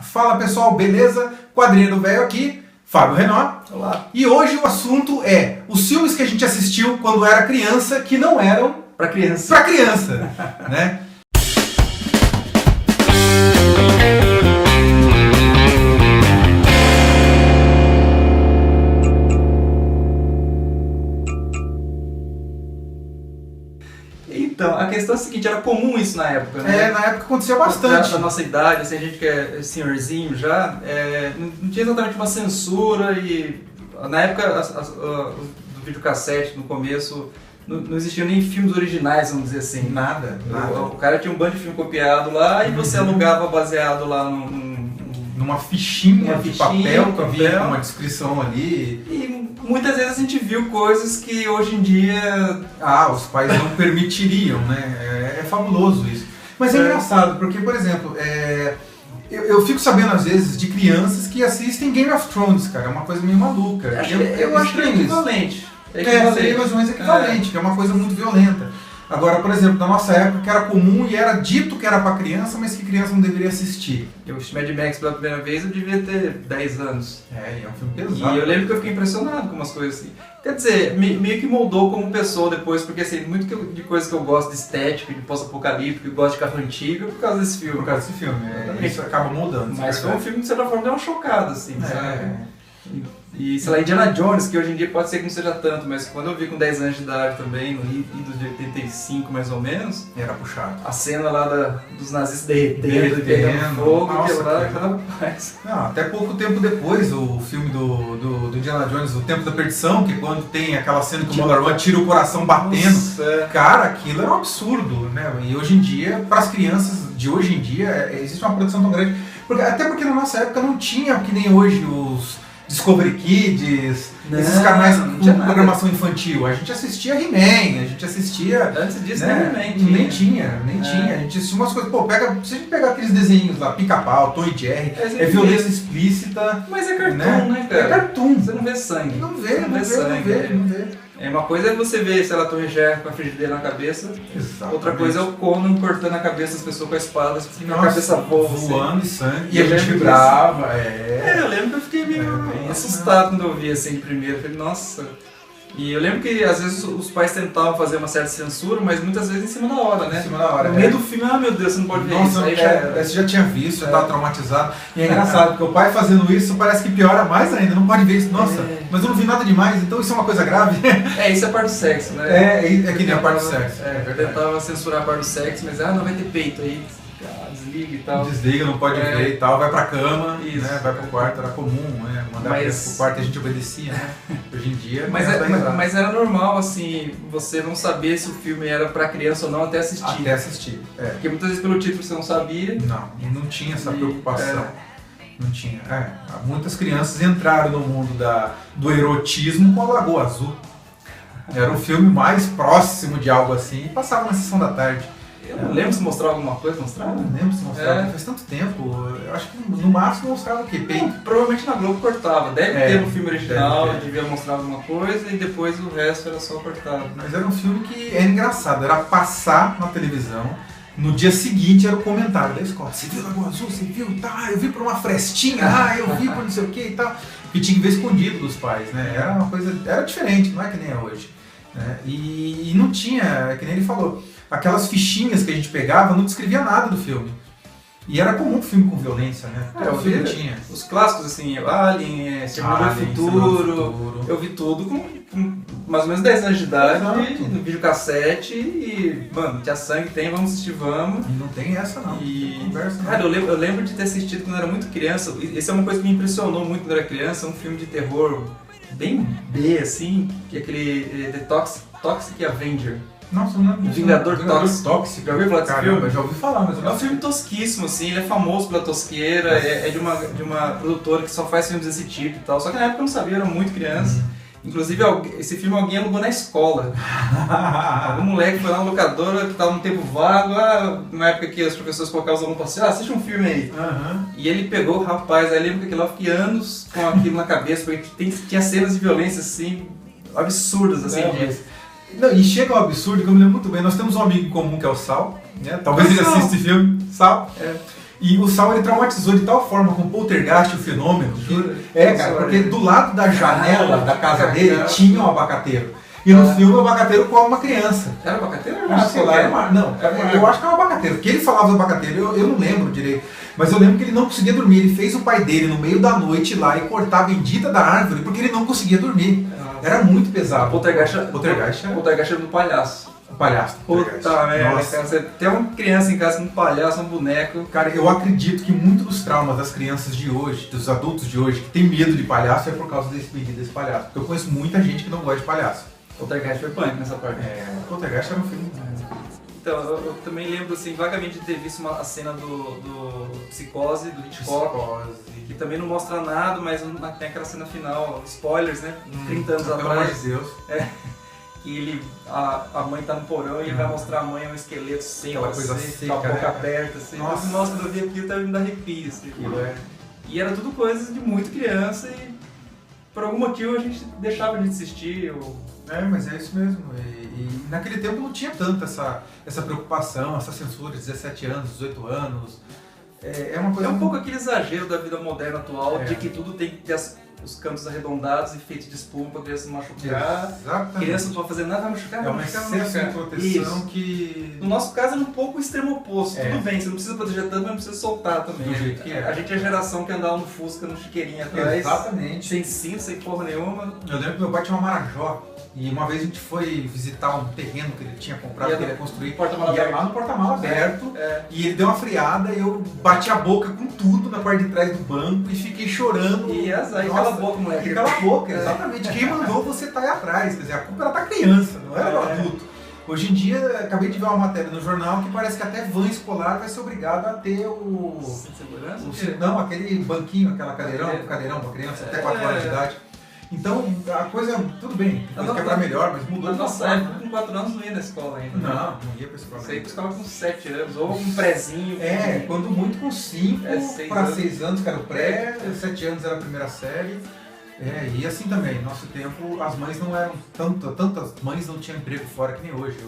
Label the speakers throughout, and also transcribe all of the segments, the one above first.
Speaker 1: Fala pessoal, beleza? Quadrinho Velho aqui, Fábio Renault.
Speaker 2: Olá.
Speaker 1: E hoje o assunto é os filmes que a gente assistiu quando era criança que não eram
Speaker 2: Pra criança.
Speaker 1: pra criança, né?
Speaker 2: Então, a questão é a seguinte, era comum isso na época, né?
Speaker 1: Na época acontecia bastante.
Speaker 2: Da nossa idade, assim, a gente que é senhorzinho já, não tinha exatamente uma censura e na época do videocassete, no começo, não existiam nem filmes originais, vamos dizer assim.
Speaker 1: Nada.
Speaker 2: O cara tinha um bando de filme copiado lá e você alugava baseado lá
Speaker 1: Numa fichinha de papel que havia
Speaker 2: papel.
Speaker 1: uma descrição ali.
Speaker 2: E muitas vezes a gente viu coisas que hoje em dia...
Speaker 1: Os pais não permitiriam, né? É fabuloso isso. Mas é engraçado, porque, por exemplo, eu fico sabendo às vezes de crianças que assistem Game of Thrones, cara. É uma coisa meio maluca.
Speaker 2: Eu acho que é equivalente.
Speaker 1: Seria mais ou menos equivalente, que é uma coisa muito violenta. Agora, por exemplo, na nossa época que era comum e era dito que era pra criança, mas que criança não deveria assistir.
Speaker 2: Eu assisti Mad Max pela primeira vez, eu devia ter 10 anos.
Speaker 1: É um filme pesado.
Speaker 2: E eu lembro que eu fiquei impressionado com umas coisas assim. Quer dizer, meio que moldou como pessoa depois, porque assim, muito de coisas que eu gosto de estética, de pós-apocalíptico, que eu gosto de carro antigo, é por causa desse filme.
Speaker 1: Por causa desse filme, isso acaba moldando.
Speaker 2: Mas foi um filme que, de certa forma, deu uma chocada, assim, sabe?
Speaker 1: É.
Speaker 2: E, sei lá, Indiana Jones, que hoje em dia pode ser que não seja tanto, mas quando eu vi com 10 anos de idade também, no ido de 85 mais ou menos,
Speaker 1: Era puxado.
Speaker 2: a cena lá dos nazistas derretendo, pegando fogo,
Speaker 1: Nossa,
Speaker 2: aquela paz.
Speaker 1: Não, até pouco tempo depois, o filme do Indiana Jones, O Tempo da Perdição, que quando tem aquela cena que o Mulder tira o coração batendo,
Speaker 2: Nossa.
Speaker 1: cara, aquilo é um absurdo, né? E hoje em dia, para as crianças de hoje em dia, existe uma produção tão grande, até porque na nossa época não tinha, que nem hoje, os Discovery Kids, esses canais com programação infantil. A gente assistia He-Man, a gente assistia...
Speaker 2: Antes disso,
Speaker 1: né?
Speaker 2: nem
Speaker 1: tinha. A gente assistia umas coisas... Se a gente pegar aqueles desenhos lá, Pica-Pau, Tom e Jerry, é violência explícita.
Speaker 2: Mas é cartoon, né, cara?
Speaker 1: É cartoon.
Speaker 2: Você não vê sangue.
Speaker 1: Não vê.
Speaker 2: Uma coisa é você ver, sei lá, Tom e Jerry com a frigideira na cabeça.
Speaker 1: Exatamente.
Speaker 2: Outra coisa é o Conan cortando a cabeça das pessoas com a espada, assim, a cabeça voando
Speaker 1: e sangue.
Speaker 2: E a gente
Speaker 1: vibrava.
Speaker 2: Eu lembro que eu fiquei meio assustado quando eu vi assim de primeiro. Eu falei, nossa. E eu lembro que às vezes os pais tentavam fazer uma certa censura, mas muitas vezes em cima da hora, né?
Speaker 1: Em cima da hora.
Speaker 2: No meio do filme, meu Deus, você não pode ver isso. Aí
Speaker 1: você já tinha visto, já estava traumatizado. E é engraçado, porque o pai fazendo isso parece que piora mais ainda, não pode ver isso. Nossa, mas eu não vi nada demais, então isso é uma coisa grave.
Speaker 2: Isso é a parte do sexo, né?
Speaker 1: É que nem a parte do sexo.
Speaker 2: Eu tentava censurar a parte do sexo, mas não vai ter peito aí. Desliga e tal.
Speaker 1: Desliga, não pode ver e tal, vai pra cama,
Speaker 2: isso.
Speaker 1: Né? Vai pro quarto, era comum, né? Mandar a criança pro quarto e a gente obedecia, né? Hoje em dia.
Speaker 2: Mas era normal, assim, você não saber se o filme era pra criança ou não até assistir. Porque muitas vezes pelo título você não sabia.
Speaker 1: Não tinha essa preocupação. Não tinha. Muitas crianças entraram no mundo do erotismo com a Lagoa Azul. Era o filme mais próximo de algo assim e passava na sessão da tarde.
Speaker 2: Eu não lembro se mostrava alguma coisa, mostrava?
Speaker 1: Não lembro se mostrava, faz tanto tempo. Eu acho que no máximo mostrava o quê? Peito.
Speaker 2: Provavelmente na Globo cortava. Deve ter no filme original,
Speaker 1: ter.
Speaker 2: devia mostrar alguma coisa e depois o resto era só cortado.
Speaker 1: Mas era um filme que era engraçado, era passar na televisão, no dia seguinte era o comentário da escola. Você viu Lagoa Azul? Você viu? Tá, eu vi por uma frestinha, eu vi por não sei o que e tal. E tinha que ver escondido dos pais, né? Era uma coisa, era diferente, não é que nem é hoje. Né? E não tinha, que nem ele falou, aquelas fichinhas que a gente pegava não descrevia nada do filme. E era comum filme com violência, né?
Speaker 2: Eu vi
Speaker 1: tinha.
Speaker 2: Os clássicos, assim, Alien, Exterminador do Futuro. Eu vi tudo com mais ou menos 10 anos de idade, no videocassete e, mano, tinha sangue, vamos assistir, vamos.
Speaker 1: E não tem essa não. Conversa,
Speaker 2: cara, eu lembro de ter assistido quando eu era muito criança. Essa é uma coisa que me impressionou muito quando eu era criança, um filme de terror bem B, assim, que é aquele The Toxic Avenger.
Speaker 1: Nossa, não.
Speaker 2: Vingador Tóxico. Já ouviu falar desse filme?
Speaker 1: Eu já ouvi falar, mas
Speaker 2: é um filme tosquíssimo, assim, ele é famoso pela tosqueira, é de uma produtora que só faz filmes desse tipo e tal. Só que na época eu não sabia, eu era muito criança. Inclusive, esse filme alguém alugou na escola. Algum moleque foi lá na locadora, que estava num tempo vago, na época que os professores colocavam os alunos para assistir, assiste um filme aí. E ele pegou, rapaz, aí lembro que aquilo eu fiquei anos com aquilo na cabeça, porque tinha cenas de violência, assim, absurdas, assim,
Speaker 1: Não, e chega ao absurdo, que eu me lembro muito bem, nós temos um amigo em comum que é o Sal, né? Talvez ele assista esse filme, Sal. E o Saul ele traumatizou de tal forma com o Poltergeist, o fenômeno. Cara, porque do lado da janela da casa dele tinha um abacateiro. E no filme o abacateiro come uma criança.
Speaker 2: Era abacateiro?
Speaker 1: Eu acho que é um abacateiro. Porque ele falava do abacateiro, eu não lembro direito. Mas eu lembro que ele não conseguia dormir. Ele fez o pai dele no meio da noite lá e cortar a bendita da árvore porque ele não conseguia dormir. Era muito pesado.
Speaker 2: Poltergeist era do palhaço.
Speaker 1: Palhaço.
Speaker 2: Puta merda, cara. Você tem uma criança em casa com um palhaço, um boneco.
Speaker 1: Cara, eu acredito que muitos dos traumas das crianças de hoje, dos adultos de hoje, que tem medo de palhaço é por causa desse pedido desse palhaço. Porque eu conheço muita gente que não gosta de palhaço.
Speaker 2: Poltergeist foi punk nessa parte.
Speaker 1: Poltergeist era um filme.
Speaker 2: Então, eu também lembro assim, vagamente de ter visto a cena do Psicose, do Hitchcock, que também não mostra nada, mas tem aquela cena final, spoilers, né? 30 anos atrás.
Speaker 1: Pelo amor de Deus.
Speaker 2: Que a mãe tá no porão e ele vai mostrar a mãe um esqueleto seco,
Speaker 1: aquela coisa seca,
Speaker 2: com a boca aberta, assim. Nossa, quando eu vi aquilo, tava me dando arrepio, assim. E era tudo coisa de muito criança e por algum motivo a gente deixava de assistir.
Speaker 1: Mas é isso mesmo. E naquele tempo não tinha tanto essa preocupação, essa censura, 17 anos, 18 anos. É uma coisa.
Speaker 2: É um pouco aquele exagero da vida moderna atual, de que tudo tem que ter os cantos arredondados e feitos de espuma para a criança não machucar.
Speaker 1: Exatamente.
Speaker 2: Criança não pode fazer nada, vai machucar,
Speaker 1: vai machucar. É uma excesso de proteção que...
Speaker 2: No nosso caso é um pouco o extremo oposto. Tudo bem, você não precisa proteger tanto, mas não precisa soltar também.
Speaker 1: Do jeito que é.
Speaker 2: A gente é a geração que andava no Fusca, no chiqueirinho atrás.
Speaker 1: Exatamente.
Speaker 2: Sem cinto, sem porra nenhuma.
Speaker 1: Eu lembro que meu pai tinha uma Marajó. E uma vez a gente foi visitar um terreno que ele tinha comprado, que ele ia construir, e ia lá no porta-mala aberto, e ele deu uma friada e eu bati a boca com tudo na parte de trás do banco e fiquei chorando.
Speaker 2: E cala a boca, moleque.
Speaker 1: E cala a boca, exatamente. Quem mandou você estar aí atrás? Quer dizer, a culpa era da criança, não era do adulto. Hoje em dia, acabei de ver uma matéria no jornal que parece que até van escolar vai ser obrigado a ter o...
Speaker 2: Segurança?
Speaker 1: Não, aquele banquinho, aquela cadeirão para criança, até 4 horas de idade. Então, a coisa, tudo bem, tem que quebrar melhor, mas mudou de
Speaker 2: nossa época, com 4 anos não ia na escola ainda.
Speaker 1: Não ia pra escola.
Speaker 2: Você ia pra escola com 7 anos, ou um prézinho.
Speaker 1: Quando muito com 5 para 6 anos, que era o pré, 7 anos era a primeira série. E assim também, no nosso tempo, as mães não eram tantas mães não tinham emprego fora que nem hoje.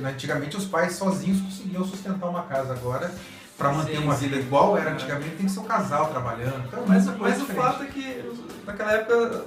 Speaker 1: Antigamente os pais sozinhos conseguiam sustentar uma casa, agora para manter uma vida igual era antigamente tem que ser um casal trabalhando. Então,
Speaker 2: mas o fato é que naquela época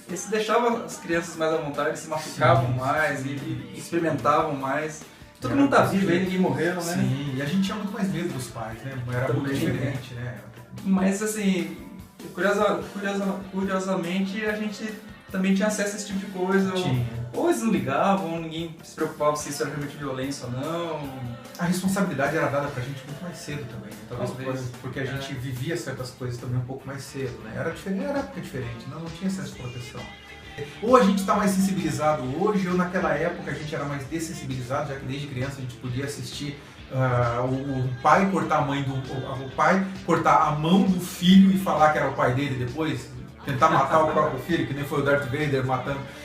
Speaker 2: eles deixavam as crianças mais à vontade, eles se machucavam mais e experimentavam mais. Todo mundo tá vivo aí, ninguém morreu, né?
Speaker 1: Sim, e a gente tinha muito mais medo dos pais, né? Era muito diferente, né?
Speaker 2: Mas assim, curiosamente a gente também tinha acesso a esse tipo de coisa. Ou eles não ligavam, ninguém se preocupava se isso era realmente violência ou não.
Speaker 1: A responsabilidade era dada pra gente muito mais cedo também, né? Talvez porque a gente vivia certas coisas também um pouco mais cedo, né? Era época diferente, não tinha excesso de proteção. Ou a gente está mais sensibilizado hoje, ou naquela época a gente era mais dessensibilizado, já que desde criança a gente podia assistir o pai cortar o pai cortar a mão do filho e falar que era o pai dele depois, tentar matar o próprio filho, que nem foi o Darth Vader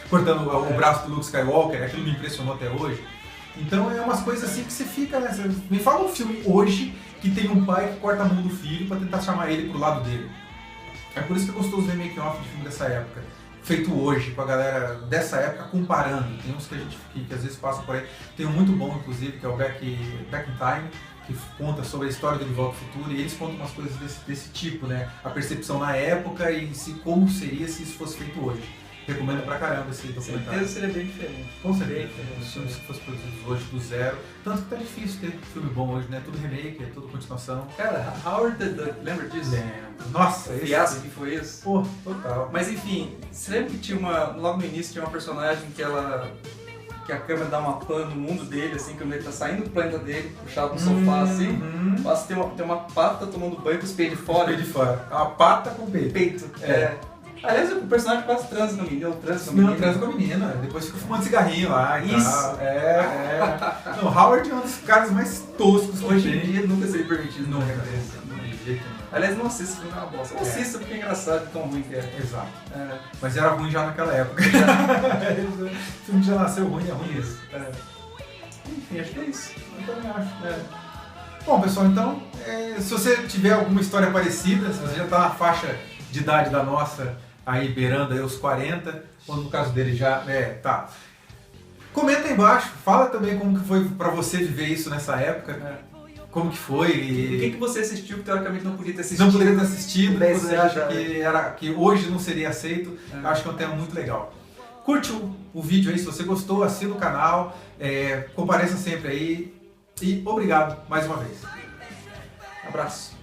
Speaker 1: cortando o braço do Luke Skywalker, aquilo me impressionou até hoje. Então é umas coisas assim que você fica, né? Me fala um filme hoje que tem um pai que corta a mão do filho para tentar chamar ele pro lado dele. É por isso que é gostoso ver make-off de filme dessa época. Feito hoje, com a galera dessa época comparando. Tem uns que a gente que às vezes passa por aí. Tem um muito bom, inclusive, que é o Back in Time, que conta sobre a história do De Volta ao Futuro, e eles contam umas coisas desse tipo, né? A percepção na época e como seria se isso fosse feito hoje. Recomendo pra caramba esse documentário.
Speaker 2: Certeza seria bem diferente.
Speaker 1: Com certeza. Os filmes que fossem produzidos hoje do zero. Tanto que tá difícil ter filme bom hoje, né? Tudo remake, é tudo continuação.
Speaker 2: Cara, Howard the Duck, lembra disso?
Speaker 1: Lembro. Nossa,
Speaker 2: esse fiasco que foi isso.
Speaker 1: Pô, total.
Speaker 2: Mas enfim, você lembra que tinha logo no início tinha uma personagem que a câmera dá uma pan no mundo dele, assim, quando ele tá saindo do planeta dele, puxado no sofá, assim. Passa tem uma pata tomando banho com os peitos de fora.
Speaker 1: Os peitos de fora. Uma pata com peito.
Speaker 2: Aliás, o personagem quase transa com a menina. Transa
Speaker 1: com a menina. Depois fica fumando cigarrinho lá e tal. Não, Howard é um dos caras mais toscos que
Speaker 2: hoje em dia nunca seria permitido.
Speaker 1: Nunca. De jeito nenhum.
Speaker 2: Aliás, não assista, não é uma bosta. Não assista porque é engraçado e tão ruim que é.
Speaker 1: Exato. Mas era ruim já naquela época. O filme já nasceu ruim, é ruim isso.
Speaker 2: Enfim, acho que é isso.
Speaker 1: Eu também acho. Bom, pessoal, então, se você tiver alguma história parecida, se você já está na faixa de idade da nossa, aí beirando aí os 40, ou no caso dele já, tá. Comenta aí embaixo, fala também como que foi pra você viver isso nessa época. como que foi.
Speaker 2: O que você assistiu que teoricamente não podia ter assistido?
Speaker 1: Não poderia ter assistido, que você acha
Speaker 2: Exatamente.
Speaker 1: que hoje não seria aceito. Eu acho que é um tema muito legal. Curte o vídeo aí, se você gostou, assina o canal, compareça sempre aí. E obrigado mais uma vez.
Speaker 2: Abraço.